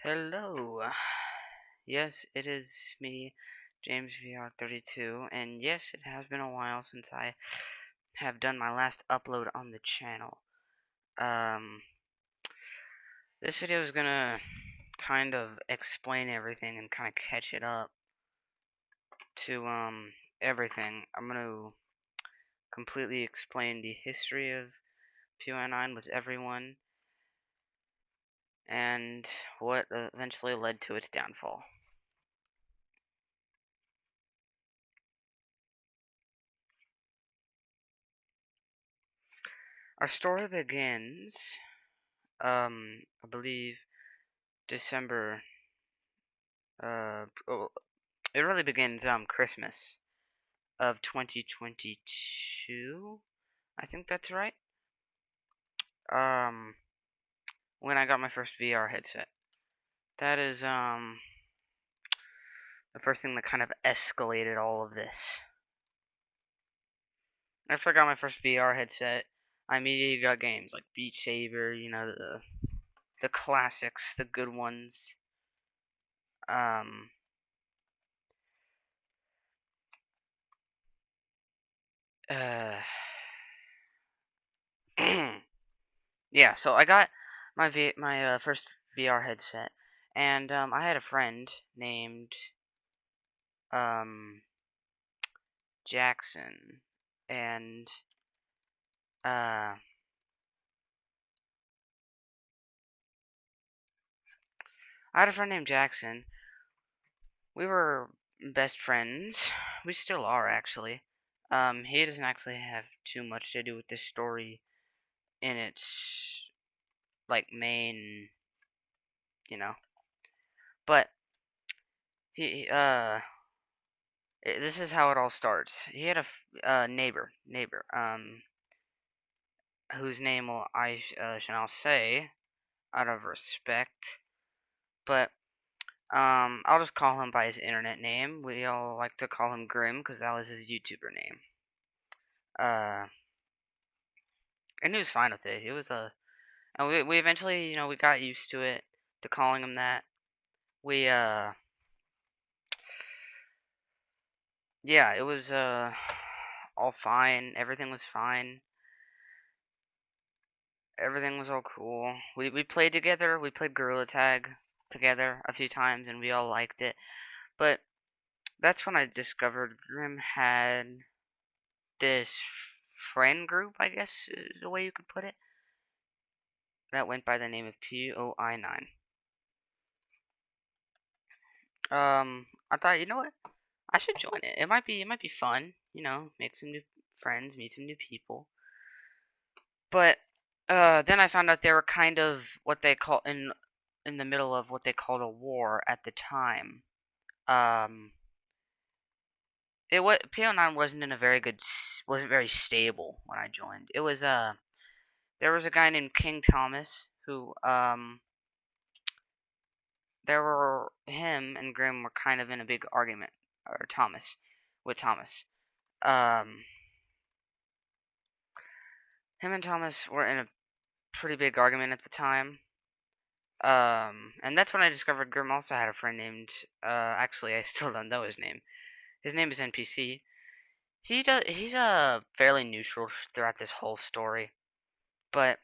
Hello. Yes, it is me, James VR32, and yes, it has been a while since I have done my last upload on the channel. Um, this video is gonna kind of explain everything and kind of catch it up to everything. I'm gonna completely explain the history of Poi9 with everyone and what eventually led to its downfall. Our story begins, I believe, December. It really begins Christmas of 2022. I think that's right. Um, when I got my first VR headset. That is the first thing that kind of escalated all of this. After I got my first VR headset, I immediately got games like Beat Saber, the classics, the good ones. Um, uh, yeah. So I got my first VR headset, and I had a friend named um Jackson, and uh I had a friend named Jackson. We were best friends. We still are, actually. He doesn't actually have too much to do with this story in its like main, you know. But he this is how it all starts. He had a neighbor, whose name I shall not say out of respect, but I'll just call him by his internet name. We all like to call him Grim because that was his YouTuber name. Uh, and he was fine with it. It was and we eventually, we got used to it, to calling him that. We yeah, it was all fine. Everything was fine. Everything was all cool. We played together. We played Gorilla Tag together a few times, and we all liked it. But that's when I discovered Grim had this friend group, I guess is the way you could put it, that went by the name of Poi9. I thought, you know what? I should join it. It might be fun, make some new friends, meet some new people. But then I found out they were kind of what they call in the middle of what they called a war at the time. Um, it was Poi9 wasn't in a very good, wasn't very stable when I joined. It was there was a guy named King Thomas who there were him and Grimm were kind of in a big argument, or with Thomas. Um, him and Thomas were in a pretty big argument at the time. And that's when I discovered Grimm also had a friend named. Actually, I still don't know his name. His name is NPC. He's fairly neutral throughout this whole story, but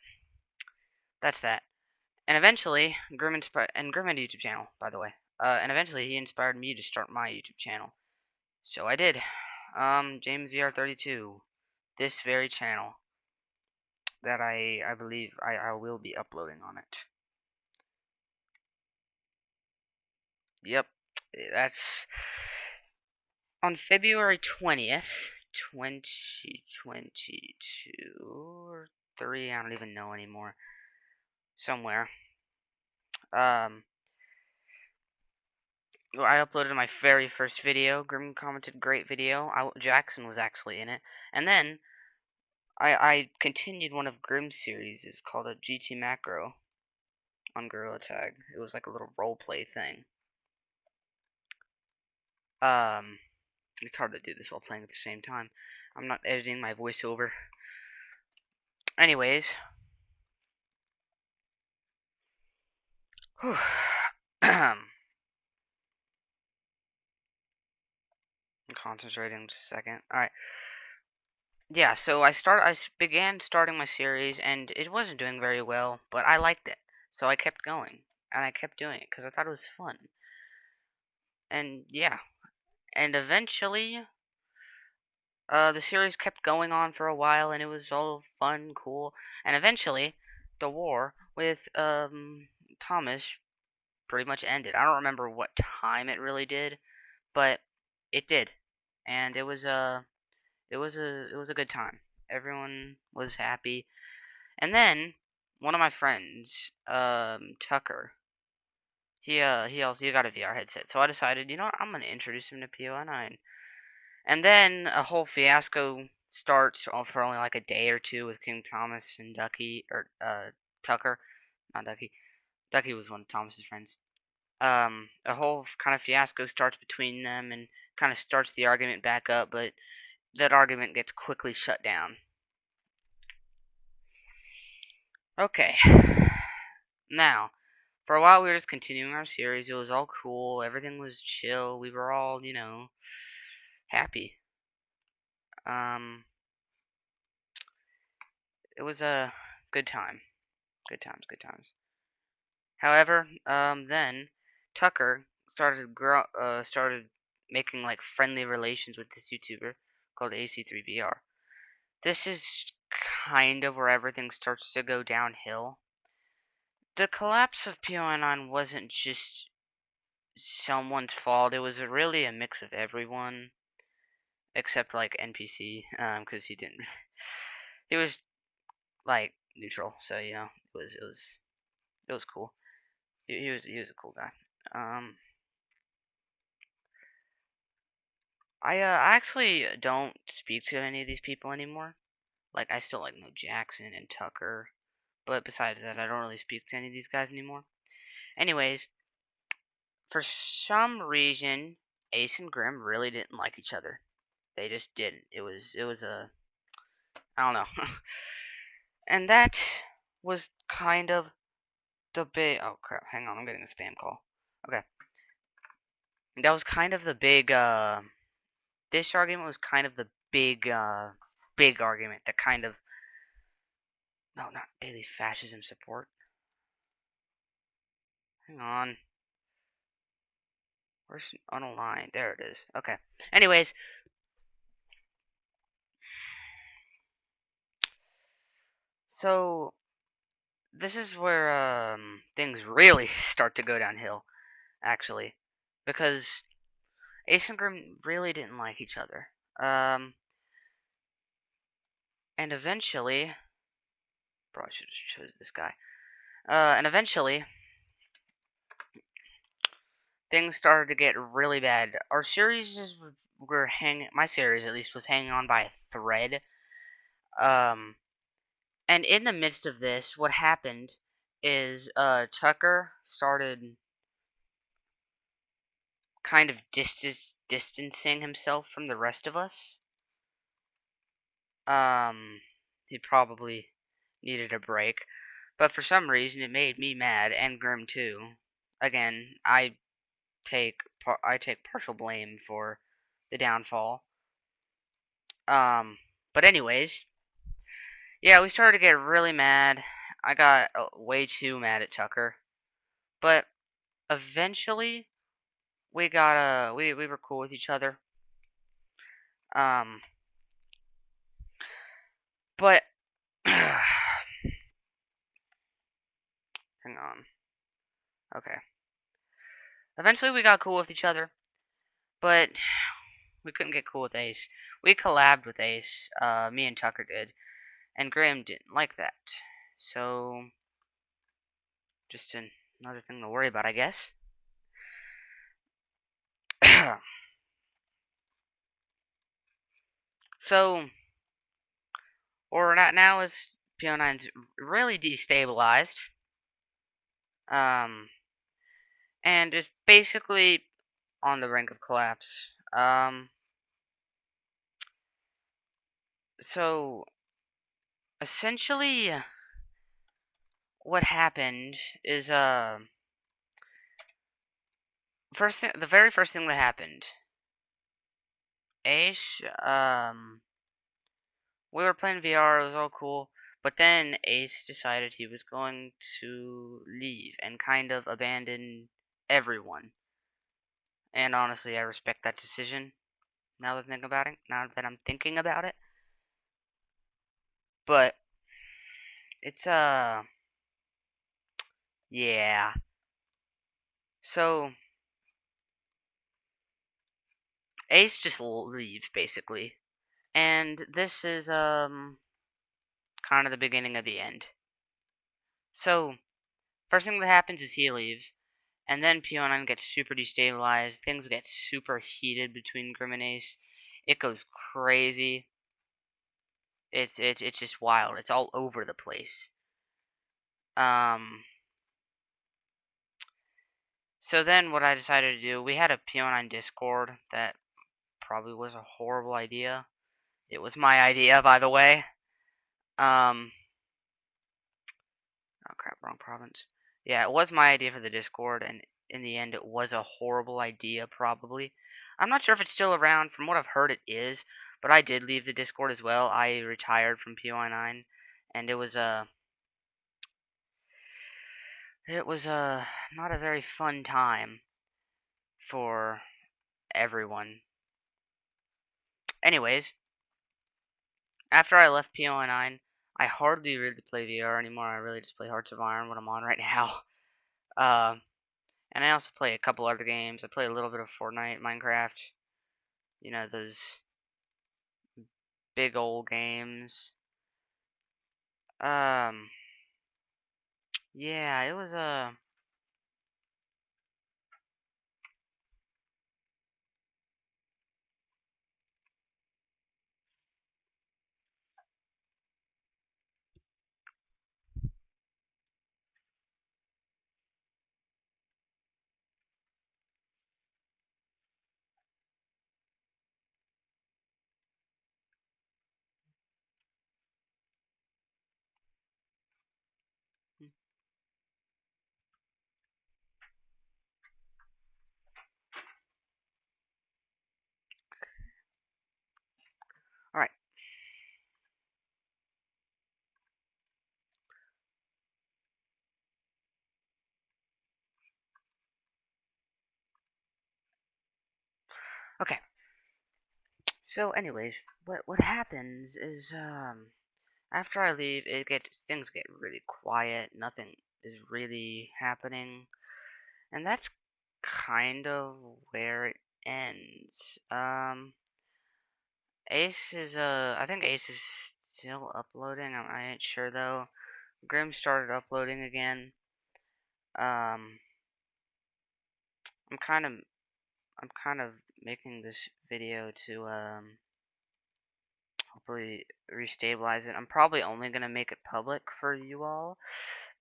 that's that. And eventually, Grimm had a YouTube channel, by the way. And eventually, he inspired me to start my YouTube channel. So I did. James VR32, this very channel that I believe I will be uploading on it. Yep, that's on February 20th, 2022 or 3, I don't even know anymore. Somewhere. Um, I uploaded my very first video. Grim commented, great video. Jackson was actually in it. And then I continued one of Grimm's series. It's called a GT Macro on Gorilla Tag. It was like a little roleplay thing. Um, it's hard to do this while playing at the same time. I'm not editing my voiceover. Anyways, whew, I'm concentrating just a second. All right. Yeah, so began starting my series and it wasn't doing very well, but I liked it. So I kept going and I kept doing it cuz I thought it was fun. And yeah, and eventually the series kept going on for a while and it was all fun, cool. And eventually the war with Thomas pretty much ended. I don't remember what time it really did, but it did. And it was a good time. Everyone was happy. And then one of my friends, Tucker, he got a VR headset. So I decided, I'm gonna introduce him to PO9. And then a whole fiasco starts for only like a day or two with King Thomas and Ducky or Tucker, not Ducky. Ducky was one of Thomas's friends. A whole kind of fiasco starts between them and kind of starts the argument back up, but that argument gets quickly shut down. Okay. Now, for a while we were just continuing our series. It was all cool. Everything was chill. We were all, happy. Um, it was a good time. Good times, good times. However, then Tucker started making like friendly relations with this YouTuber called AC3VR. This is kind of where everything starts to go downhill. The collapse of PO9 wasn't just someone's fault. It was really a mix of everyone, except like NPC, because he didn't. He was like neutral, so it was cool. He was a cool guy. I actually don't speak to any of these people anymore. Like I still like know Jackson and Tucker, but besides that, I don't really speak to any of these guys anymore. Anyways, for some reason, Ace and Grim really didn't like each other. They just didn't. It was a I don't know. And that was kind of the big. Oh crap! Hang on, I'm getting a spam call. Okay, that was kind of the big. This argument was kind of the big argument that kind of. No, not daily fascism support. Hang on. Where's unaligned? There it is. Okay. Anyways, so this is where things really start to go downhill, actually, because Ace and Grim really didn't like each other. And eventually, bro, I should have chose this guy. And eventually, things started to get really bad. Our series were hanging. My series, at least, was hanging on by a thread. Um, and in the midst of this, what happened is Tucker started kind of distancing himself from the rest of us. Um, he probably needed a break, but for some reason it made me mad and Grim too. Again, I take partial blame for the downfall. Um, but anyways, yeah, we started to get really mad. I got way too mad at Tucker, but eventually we were cool with each other. Um, but hang on. Okay. Eventually we got cool with each other, but we couldn't get cool with Ace. We collabed with Ace. Me and Tucker did, and Graham didn't like that. So just another thing to worry about, I guess. So where we're at now is PO9's really destabilized. Um, and it's basically on the brink of collapse. So essentially, what happened is the very first thing that happened, Ace, we were playing VR, it was all cool, but then Ace decided he was going to leave and kind of abandon everyone. And honestly, I respect that decision now that I think about it, now that I'm thinking about it. But it's yeah. So Ace just leaves basically. And this is kind of the beginning of the end. So first thing that happens is he leaves, and then Pio9 gets super destabilized. Things get super heated between Grim and Ace. It goes crazy. It's just wild. It's all over the place. Um. So then what I decided to do, we had a Pio9 Discord that probably was a horrible idea. It was my idea, by the way. Um. Oh crap, wrong province. Yeah, it was my idea for the Discord, and in the end, it was a horrible idea, probably. I'm not sure if it's still around. From what I've heard, it is, but I did leave the Discord as well. I retired from PY9, and it was not a very fun time for everyone. Anyways, after I left PY9, I hardly really play VR anymore. I really just play Hearts of Iron, what I'm on right now. Uh, and I also play a couple other games. I play a little bit of Fortnite, Minecraft. You know, those big old games. Um, yeah, it was all right. Okay. So, anyways, what happens is after I leave, things get really quiet. Nothing is really happening, and that's kind of where it ends. Ace is I think Ace is still uploading. I ain't sure though. Grim started uploading again. Um, I'm kind of I'm kind of making this video to hopefully restabilize it. I'm probably only gonna make it public for you all,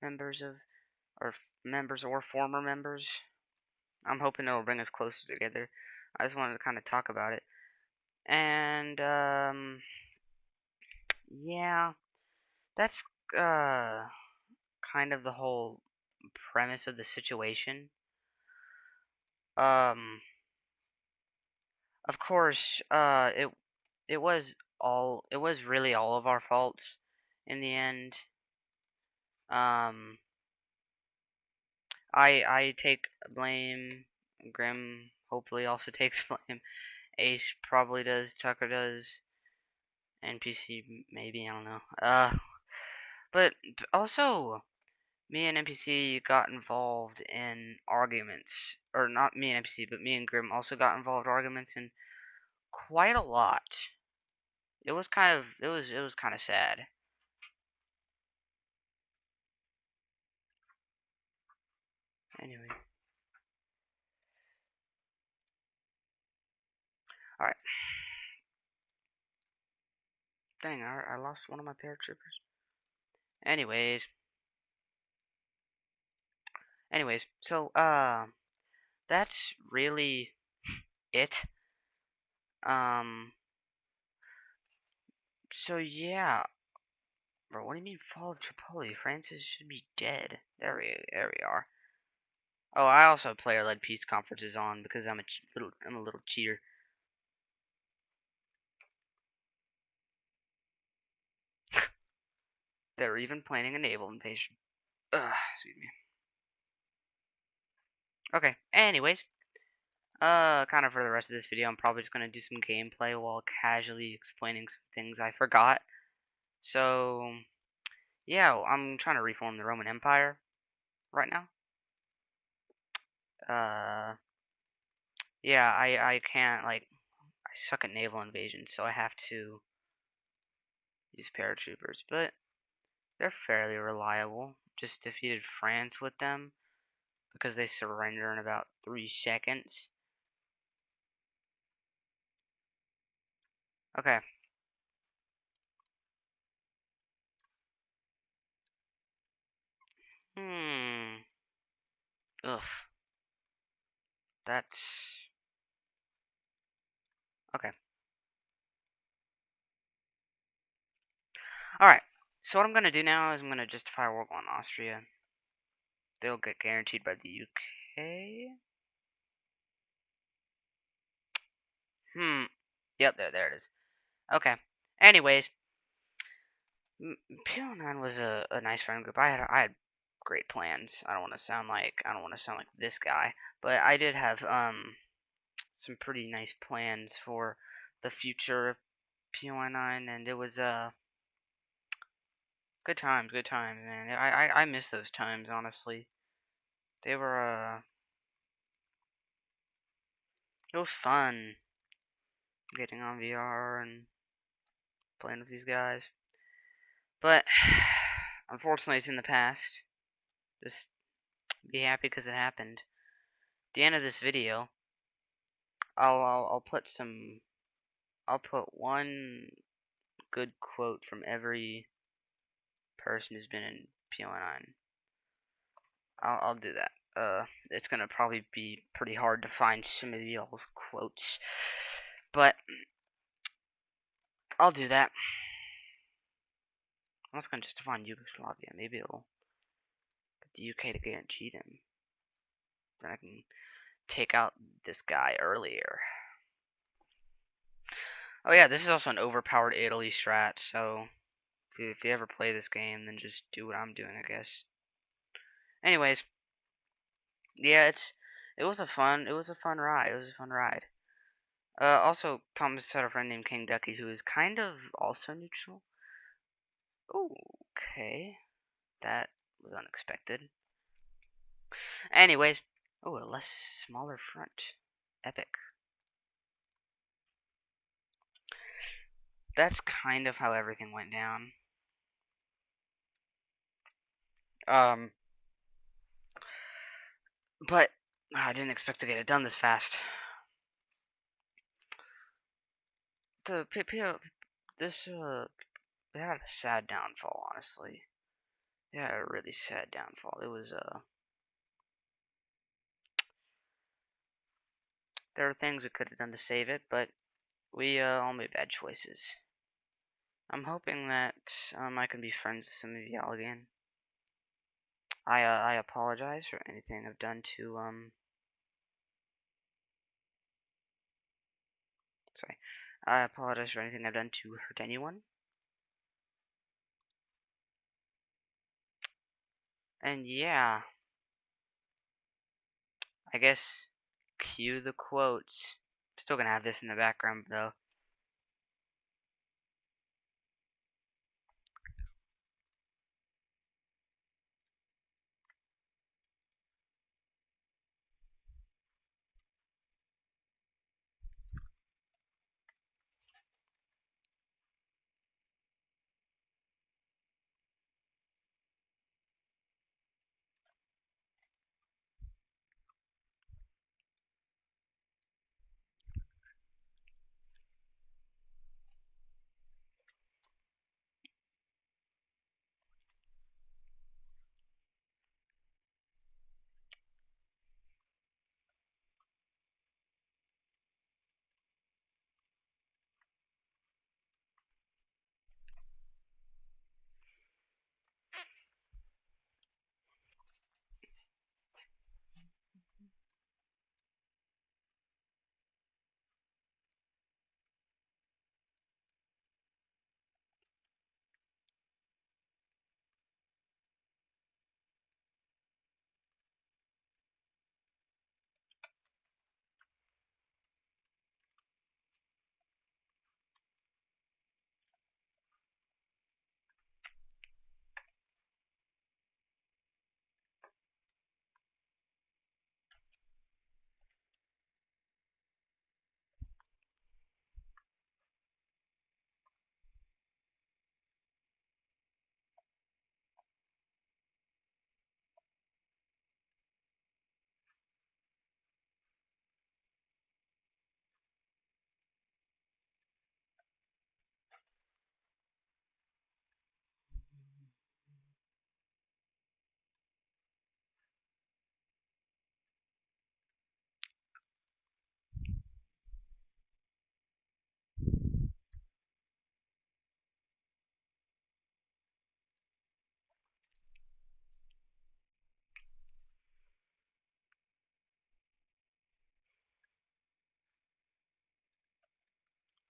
members of or members or former members. I'm hoping it'll bring us closer together. I just wanted to kind of talk about it. And yeah, that's uh kind of the whole premise of the situation. Um, of course, it was really all of our faults in the end. Um, I take blame. Grim hopefully also takes blame. Ace probably does. Tucker does. NPC maybe, I don't know. But also me and NPC got involved in arguments, or not me and NPC, but me and Grim also got involved in arguments in quite a lot. It was kind of sad. Anyway, all right. Dang, I lost one of my paratroopers. Anyways, so that's really it. Um, so yeah, bro. What do you mean fall of Tripoli? Francis should be dead. There we are. Oh, I also have player-led peace conferences on because I'm a little cheater. They're even planning a naval invasion. Excuse me. Okay. Anyways, kind of for the rest of this video, I'm probably just gonna do some gameplay while casually explaining some things I forgot. So, yeah, I'm trying to reform the Roman Empire right now. Yeah, I can't like I suck at naval invasions, so I have to use paratroopers, but they're fairly reliable. Just defeated France with them because they surrender in about 3 seconds. Okay. Hmm. Ugh. That's okay. All right. So what I'm gonna do now is I'm gonna justify war on Austria. They'll get guaranteed by the UK. Hmm. Yep. There it is. Okay. Anyways, PO9 was a nice friend group. I had great plans. I don't want to sound like this guy, but I did have some pretty nice plans for the future of PO9, and it was good times, man. I miss those times, honestly. They were it was fun getting on VR and playing with these guys. But unfortunately, it's in the past. Just be happy because it happened. At the end of this video, I'll put some. I'll put one good quote from every person who's been in PO9. I'll do that. It's gonna probably be pretty hard to find some of y'all's quotes, but I'll do that. I'm just gonna just define Yugoslavia. Maybe it'll get the UK to guarantee them. Then I can take out this guy earlier. Oh yeah, this is also an overpowered Italy strat, so if you ever play this game, then just do what I'm doing, I guess. Anyways, yeah, it was a fun ride. It was a fun ride. Also, Thomas had a friend named King Ducky who is kind of also neutral. Okay, that was unexpected. Anyways, oh, a less smaller front. Epic. That's kind of how everything went down. Um, but I didn't expect to get it done this fast. The PPO, this it had a sad downfall, honestly. It had a really sad downfall. It was there were things we could have done to save it, but we all made bad choices. I'm hoping that I can be friends with some of y'all again. I apologize for anything I've done to sorry. I apologize for anything I've done to hurt anyone. And yeah, I guess cue the quotes. Still gonna have this in the background though.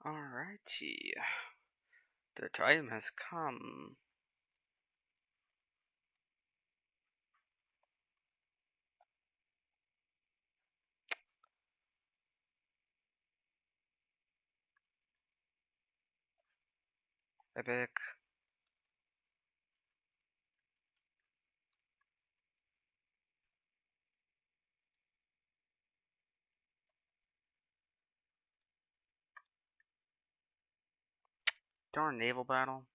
Alrighty. The time has come. Epic. Darn naval battle.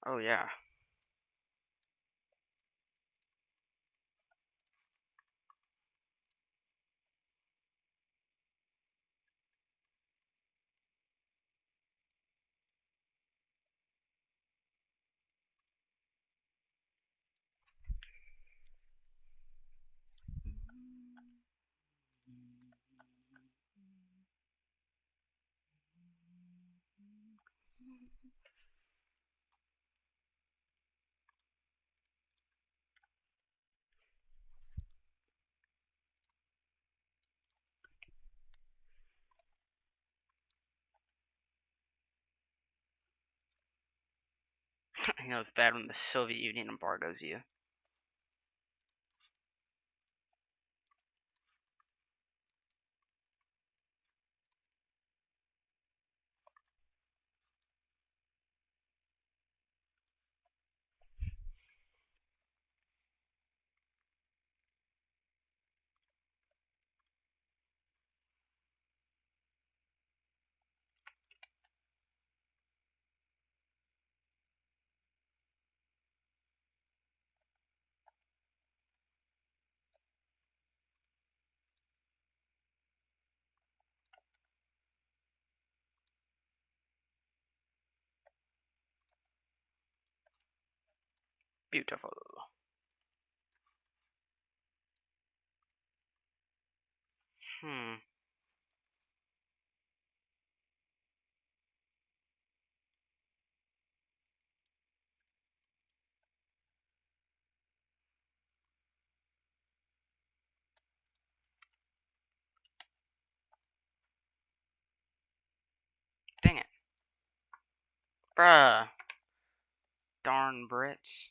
Oh yeah. You know it's bad when the Soviet Union embargoes you. Beautiful. Hmm. Dang it. Bruh. Darn Brits.